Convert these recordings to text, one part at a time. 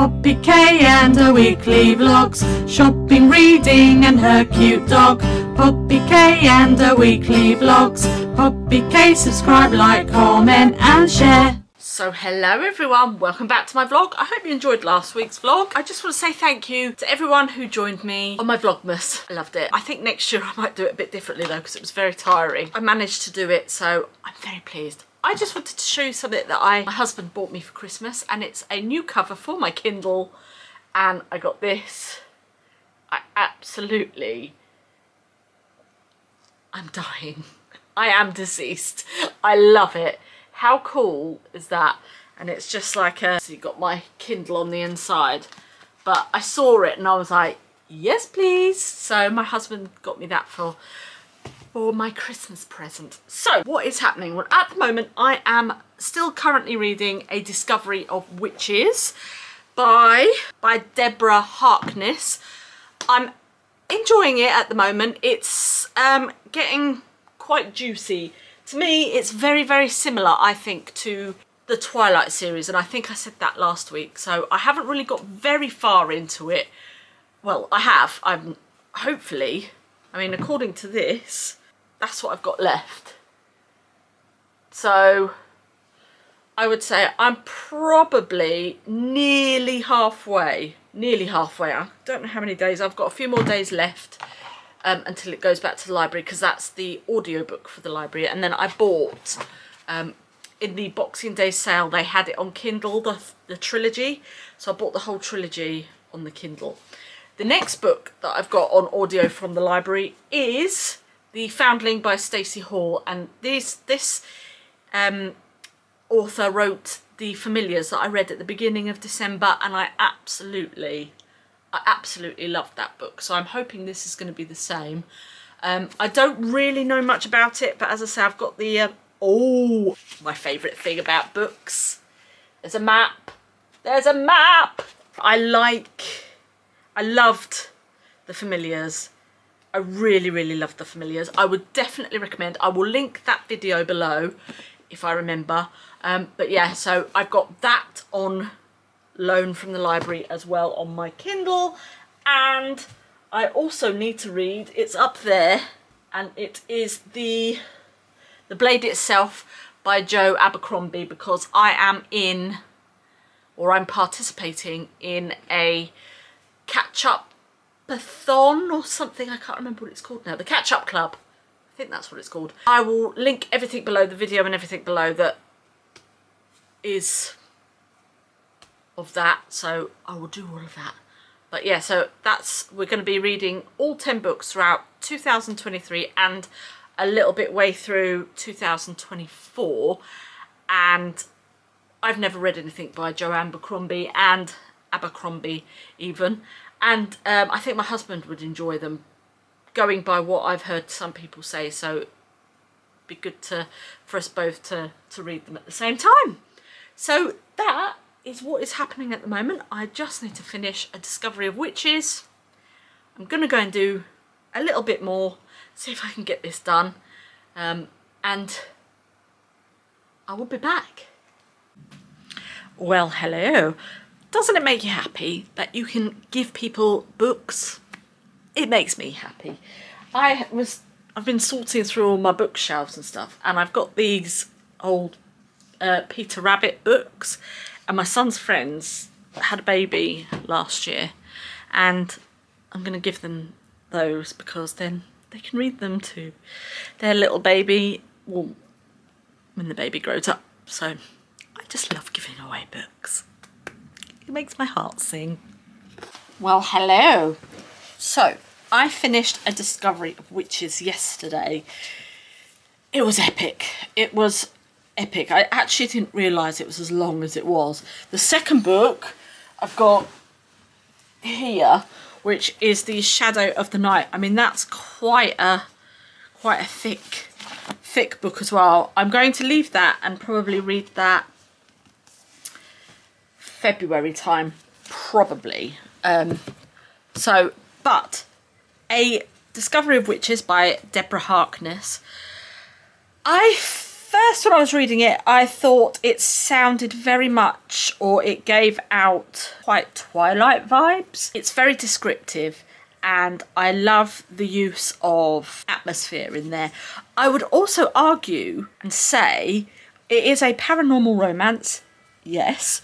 Poppy K and her weekly vlogs, shopping, reading and her cute dog. Poppy K and her weekly vlogs. Poppy K, subscribe, like, comment and share. So hello everyone, welcome back to my vlog. I hope you enjoyed last week's vlog. I just want to say thank you to everyone who joined me on my Vlogmas. I loved it. I think next year I might do it a bit differently though, because it was very tiring. I managed to do it, so I'm very pleased. I just wanted to show you something that my husband bought me for Christmas, and it's a new cover for my Kindle, and I got this. I'm dying. I am deceased. I love it. How cool is that? And it's just like so you've got my Kindle on the inside, but I saw it and I was like, yes please. So my husband got me that for my Christmas present. So what is happening? Well, at the moment I am still currently reading A Discovery of Witches by Deborah Harkness. I'm enjoying it at the moment. It's getting quite juicy. To me, it's very, very similar, I think, to the Twilight series, and I think I said that last week. So I haven't really got very far into it. Well, I have. Hopefully, I mean, according to this, that's what I've got left. So I would say I'm probably nearly halfway. I don't know how many days. I've got a few more days left. Until it goes back to the library, because that's the audiobook for the library. And then I bought, in the Boxing Day sale, they had it on Kindle, the trilogy. So I bought the whole trilogy on the Kindle. The next book that I've got on audio from the library is The Foundling by Stacey Hall. And this author wrote The Familiars that I read at the beginning of December, and I absolutely loved that book, so I'm hoping this is going to be the same. I don't really know much about it, but as I say, I've got the my favourite thing about books. There's a map. I loved The Familiars. I really loved The Familiars. I would definitely recommend. I will link that video below if I remember. But yeah, so I've got that on loan from the library as well on my Kindle, and I also need to read, it's up there, and it is the Blade Itself by Jo Abercrombie, because I'm participating in a catch-up-a-thon or something. I can't remember what it's called now. The Catch-Up Club. I think that's what it's called. I will link everything below, the video and everything below that is of that, so I will do all of that. But yeah, so we're going to be reading all 10 books throughout 2023 and a little bit way through 2024, and I've never read anything by Jo Abercrombie even, and I think my husband would enjoy them, going by what I've heard some people say, so it'd be good for us both to read them at the same time. So that is what is happening at the moment. I just need to finish A Discovery of Witches. I'm going to go and do a little bit more, see if I can get this done, and I will be back. Well, hello. Doesn't it make you happy that you can give people books? It makes me happy. I've been sorting through all my bookshelves and stuff, and I've got these old Peter Rabbit books, and my son's friends had a baby last year, and I'm going to give them those because then they can read them to their little baby, well, when the baby grows up. So I just love giving away books. It makes my heart sing. Well, hello. So I finished A Discovery of Witches yesterday. It was epic. It was epic. I actually didn't realise it was as long as it was. The second book I've got here, which is The Shadow of the Night. I mean, that's quite a thick book as well. I'm going to leave that and probably read that February time, probably. But A Discovery of Witches by Deborah Harkness, I first when I was reading it, I thought it sounded very much, or it gave out quite Twilight vibes. It's very descriptive and I love the use of atmosphere in there. I would also argue and say it is a paranormal romance, yes.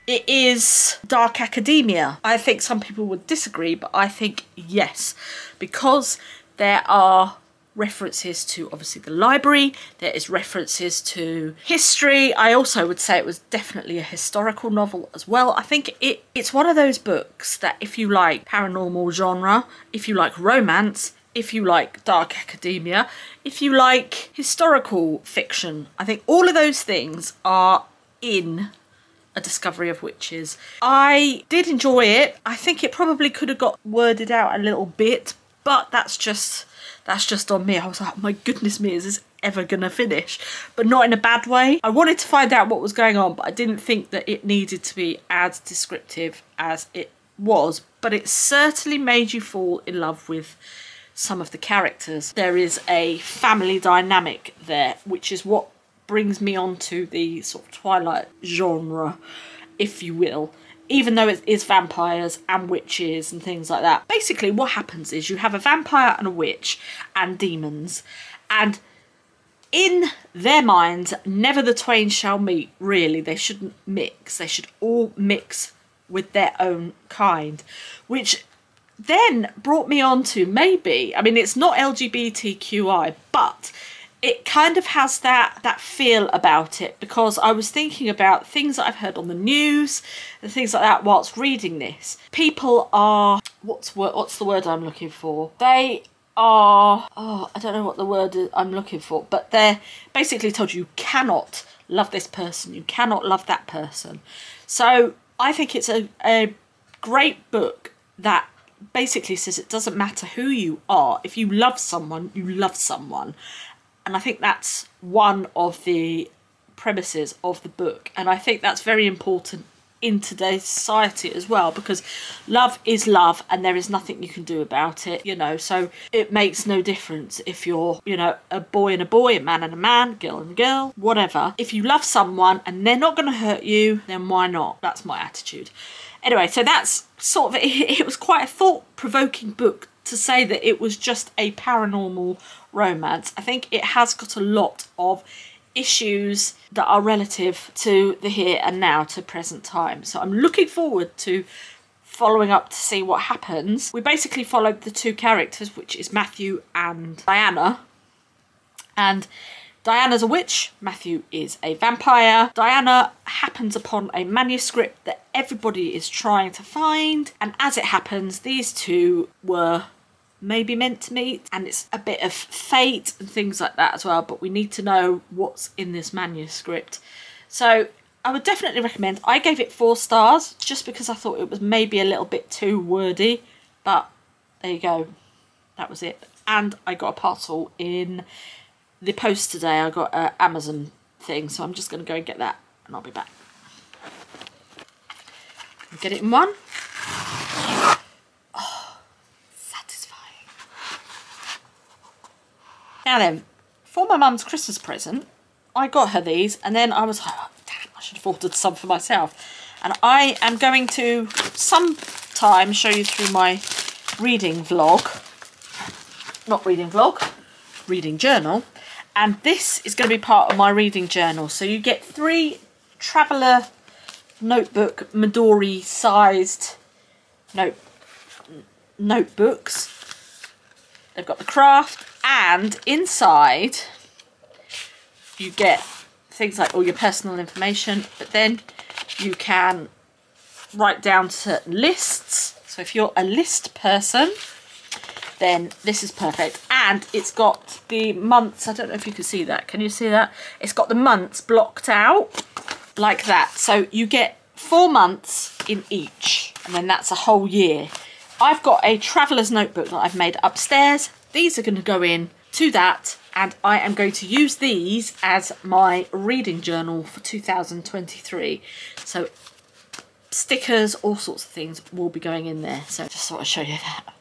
It is dark academia. I think some people would disagree, but I think yes, because there are references to obviously the library, there is references to history. I also would say it was definitely a historical novel as well. I think it's one of those books that if you like paranormal genre, if you like romance, if you like dark academia, if you like historical fiction, I think all of those things are in A Discovery of Witches. I did enjoy it. I think it probably could have got worded out a little bit, but that's just on me. I was like, my goodness me, is this ever gonna finish? But not in a bad way. I wanted to find out what was going on, but I didn't think that it needed to be as descriptive as it was. But it certainly made you fall in love with some of the characters. There is a family dynamic there, which is what brings me on to the sort of Twilight genre, if you will, even though it is vampires and witches and things like that. Basically what happens is you have a vampire and a witch and demons, and in their minds never the twain shall meet, really. They shouldn't mix. They should all mix with their own kind, which then brought me on to maybe, I mean, it's not LGBTQI, but it kind of has that feel about it, because I was thinking about things that I've heard on the news and things like that whilst reading this. People are, what's the word I'm looking for? They are, oh, I don't know what the word I'm looking for, but they're basically told you cannot love this person, you cannot love that person. So I think it's a great book that basically says it doesn't matter who you are. If you love someone, you love someone. And I think that's one of the premises of the book. And I think that's very important in today's society as well, because love is love and there is nothing you can do about it, you know. So it makes no difference if you're, you know, a boy and a boy, a man and a man, girl and a girl, whatever. If you love someone and they're not going to hurt you, then why not? That's my attitude. Anyway, so that's sort of, it was quite a thought-provoking book to say that it was just a paranormal romance. I think it has got a lot of issues that are relative to the here and now, to present time. So I'm looking forward to following up to see what happens. We basically followed the two characters, which is Matthew and Diana. And Diana's a witch, Matthew is a vampire. Diana happens upon a manuscript that everybody is trying to find, and as it happens, these two were maybe meant to meet, and it's a bit of fate and things like that as well, but we need to know what's in this manuscript. So I would definitely recommend. I gave it 4 stars just because I thought it was maybe a little bit too wordy, but there you go, that was it. And I got a parcel in the post today. I got an Amazon thing, so I'm just going to go and get that and I'll be back. Get it in one. Now then, for my mum's Christmas present, I got her these, and then I was like, oh, damn, I should have ordered some for myself. And I am going to sometime show you through my reading vlog. Not reading vlog, reading journal. And this is going to be part of my reading journal. So you get 3 traveller notebook, Midori sized notebooks. They've got the craft, and inside you get things like all your personal information, but then you can write down certain lists. So if you're a list person, then this is perfect. And it's got the months, I don't know if you can see that, can you see that? It's got the months blocked out like that. So you get 4 months in each, and then that's a whole year. I've got a traveller's notebook that I've made upstairs. These are going to go in to that, and I am going to use these as my reading journal for 2023. So stickers, all sorts of things will be going in there. So just thought I'd show you that.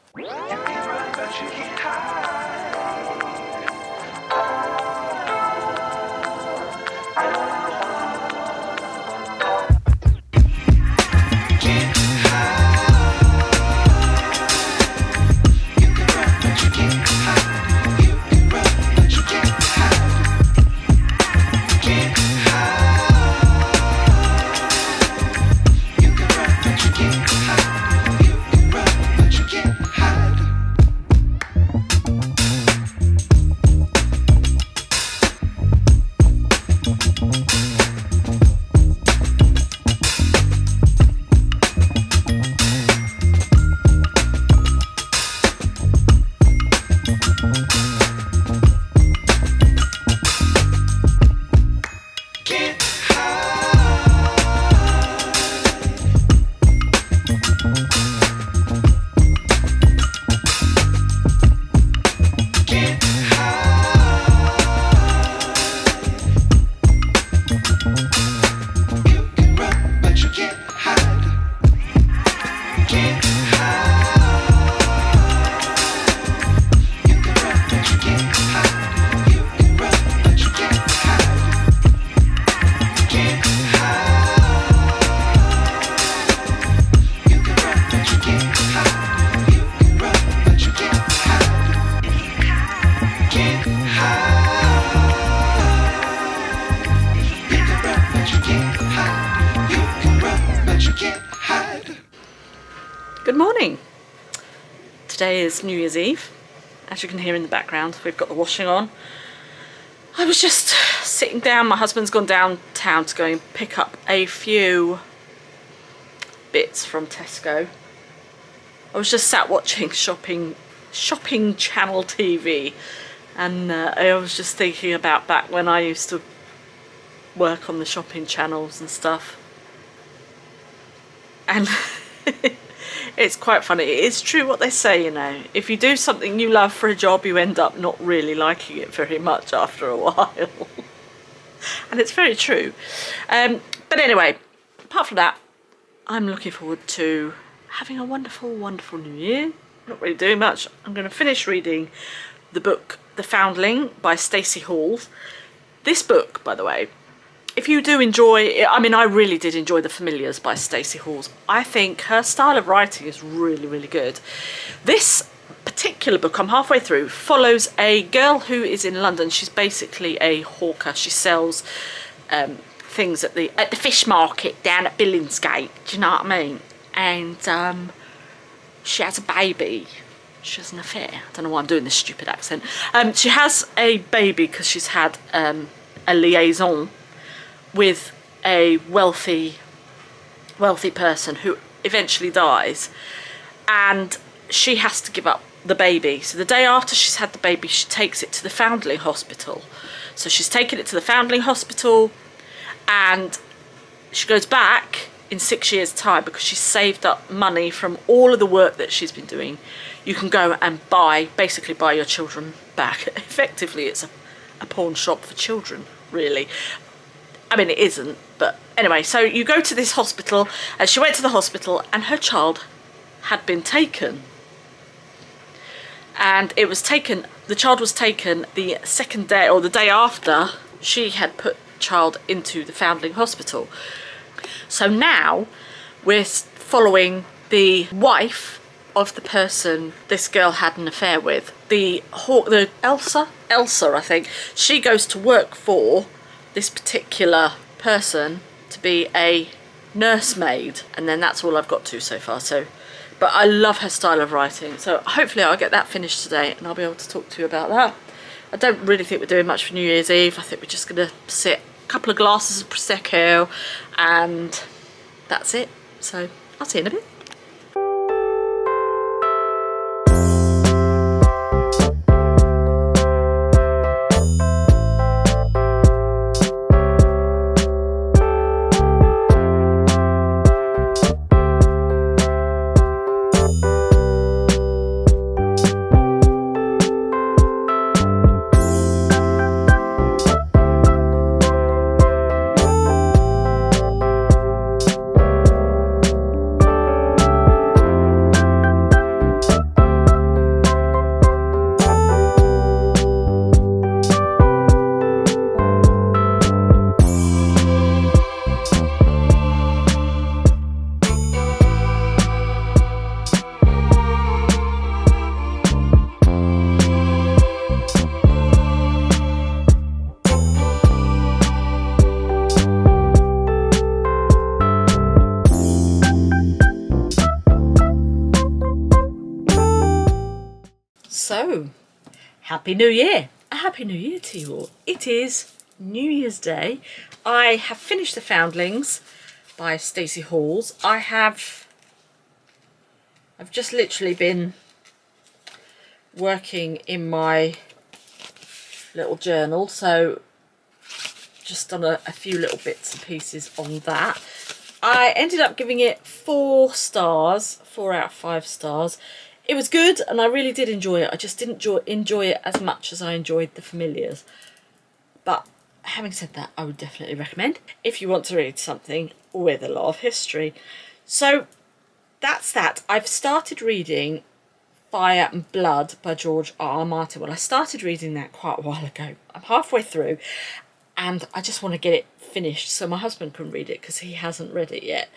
Good morning. Today is New Year's Eve. As you can hear in the background, we've got the washing on. I was just sitting down, my husband's gone downtown to go and pick up a few bits from Tesco. I was just sat watching shopping channel TV, and I was just thinking about back when I used to work on the shopping channels and stuff. And it's quite funny. It is true what they say, you know. If you do something you love for a job, you end up not really liking it very much after a while. And it's very true. But anyway, apart from that, I'm looking forward to having a wonderful, wonderful New Year. Not really doing much. I'm going to finish reading the book The Foundling by Stacey Halls. This book, by the way, if you do enjoy it, I mean, I really did enjoy The Familiars by Stacey Halls. I think her style of writing is really, really good. This particular book, I'm halfway through, follows a girl who is in London. She's basically a hawker. She sells things at the fish market down at Billingsgate. Do you know what I mean? And she has a baby. She has an affair. I don't know why I'm doing this stupid accent. She has a baby because she's had a liaison with a wealthy person who eventually dies, and she has to give up the baby. So the day after she's had the baby, she takes it to the Foundling Hospital. So she's taken it to the Foundling Hospital, and she goes back in 6 years' time because she's saved up money from all of the work that she's been doing. You can go and basically buy your children back. Effectively, it's a pawn shop for children, really. I mean, it isn't, but anyway, so you go to this hospital, and she went to the hospital, and her child had been taken. And it was taken, the child was taken the second day, or the day after she had put child into the Foundling Hospital. So now we're following the wife of the person this girl had an affair with. The Elsa, I think. She goes to work for this particular person to be a nursemaid, and then that's all I've got to so far. So, but I love her style of writing, so hopefully I'll get that finished today and I'll be able to talk to you about that. I don't really think we're doing much for New Year's Eve. I think we're just gonna sit, a couple of glasses of Prosecco, and that's it. So I'll see you in a bit. So, Happy New Year! A Happy New Year to you all. It is New Year's Day. I have finished The Foundlings by Stacey Halls. I've just literally been working in my little journal, so just done a few little bits and pieces on that. I ended up giving it 4 stars, 4 out of 5 stars. It was good and I really did enjoy it. I just didn't enjoy it as much as I enjoyed The Familiars. But having said that, I would definitely recommend if you want to read something with a lot of history. So that's that. I've started reading Fire and Blood by George R. R. Martin. Well, I started reading that quite a while ago. I'm halfway through and I just want to get it finished so my husband can read it because he hasn't read it yet.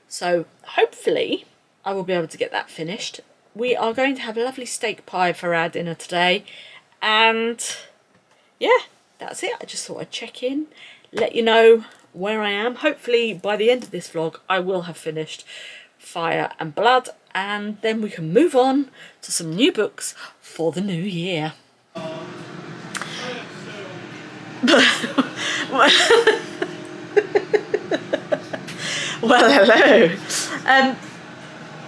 So hopefully I will be able to get that finished. We are going to have a lovely steak pie for our dinner today. And yeah, that's it. I just thought I'd check in, let you know where I am. Hopefully by the end of this vlog I will have finished Fire and Blood, and then we can move on to some new books for the new year. Well, hello.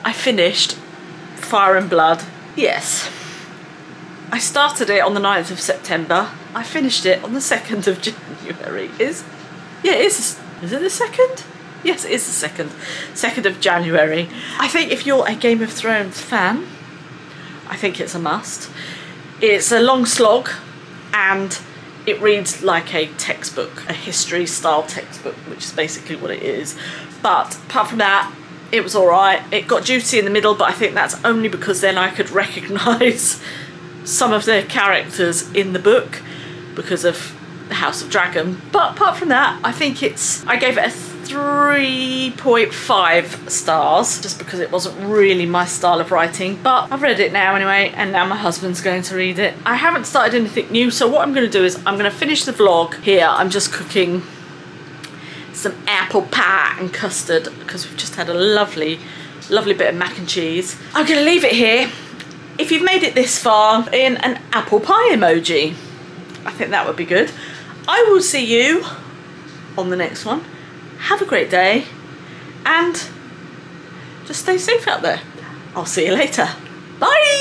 I finished Fire and Blood. Yes. I started it on the 9th of September. I finished it on the 2nd of January. Is it the 2nd? Yes, it is the 2nd. 2nd of January. I think if you're a Game of Thrones fan, I think it's a must. It's a long slog and it reads like a textbook, a history style textbook, which is basically what it is. But apart from that, it was alright. It got juicy in the middle, but I think that's only because then I could recognise some of the characters in the book because of the House of Dragon. But apart from that, I think I gave it a 3.5 stars just because it wasn't really my style of writing, but I've read it now anyway, and now my husband's going to read it. I haven't started anything new, so what I'm going to do is I'm going to finish the vlog here. I'm just cooking some apple pie and custard because we've just had a lovely bit of mac and cheese. I'm going to leave it here. If you've made it this far, in an apple pie emoji, I think that would be good. I will see you on the next one. Have a great day and just stay safe out there. I'll see you later. Bye!